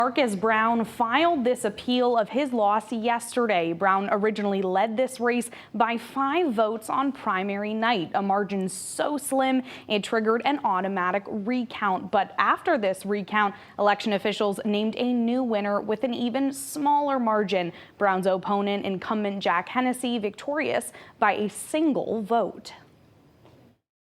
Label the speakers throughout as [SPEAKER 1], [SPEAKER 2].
[SPEAKER 1] Marcus Brown filed this appeal of his loss yesterday. Brown originally led this race by 5 votes on primary night, a margin so slim it triggered an automatic recount. But after this recount, election officials named a new winner with an even smaller margin. Brown's opponent, incumbent Jack Hennessy, victorious by a single vote.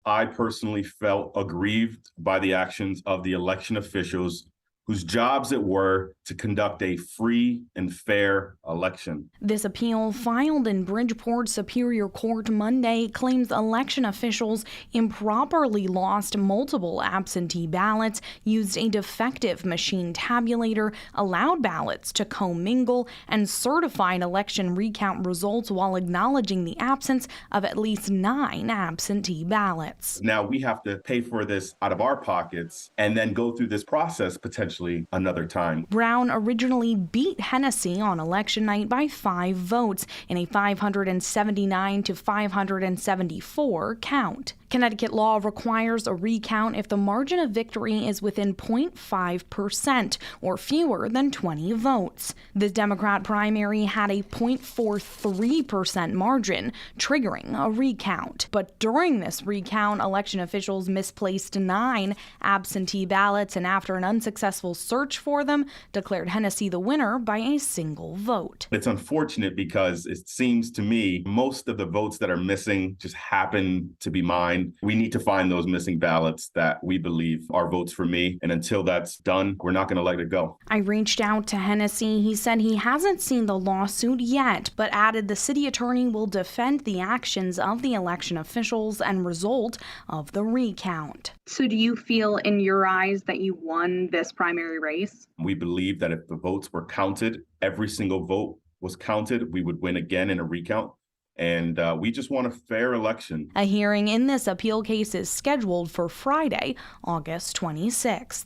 [SPEAKER 2] I personally felt aggrieved by the actions of the election officials whose jobs it were to conduct a free and fair election.
[SPEAKER 1] This appeal, filed in Bridgeport Superior Court Monday, claims election officials improperly lost multiple absentee ballots, used a defective machine tabulator, allowed ballots to commingle, and certified election recount results while acknowledging the absence of at least 9 absentee ballots.
[SPEAKER 2] Now we have to pay for this out of our pockets and then go through this process potentially another time.
[SPEAKER 1] Brown originally beat Hennessy on election night by 5 votes in a 579 to 574 count. Connecticut law requires a recount if the margin of victory is within 0.5% or fewer than 20 votes. The Democrat primary had a 0.43% margin, triggering a recount. But during this recount, election officials misplaced 9 absentee ballots, and after an unsuccessful search for them, declared Hennessy the winner by a single vote.
[SPEAKER 2] It's unfortunate because it seems to me most of the votes that are missing just happen to be mine. We need to find those missing ballots that we believe are votes for me. And until that's done, we're not going to let it go.
[SPEAKER 1] I reached out to Hennessy. He said he hasn't seen the lawsuit yet, but added the city attorney will defend the actions of the election officials and result of the recount.
[SPEAKER 3] So do you feel in your eyes that you won this primary race?
[SPEAKER 2] We believe that if the votes were counted, every single vote was counted, we would win again in a recount. And we just want a fair election.
[SPEAKER 1] A hearing in this appeal case is scheduled for Friday, August 26th.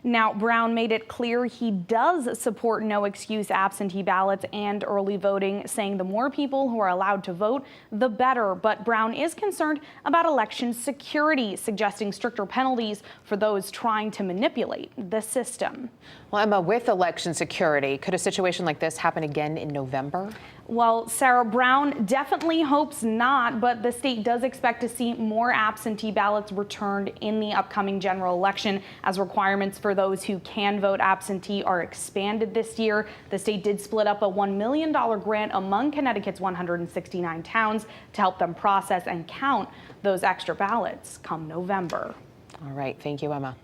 [SPEAKER 1] Now, Brown made it clear he does support no-excuse absentee ballots and early voting, saying the more people who are allowed to vote, the better. But Brown is concerned about election security, suggesting stricter penalties for those trying to manipulate the system.
[SPEAKER 4] Well, Emma, with election security, could a situation like this happen again in November?
[SPEAKER 1] Well, Sarah, Brown definitely hopes not, but the state does expect to see more absentee ballots returned in the upcoming general election as requirements for those who can vote absentee are expanded this year. The state did split up a $1 million grant among Connecticut's 169 towns to help them process and count those extra ballots come November.
[SPEAKER 4] All right. Thank you, Emma.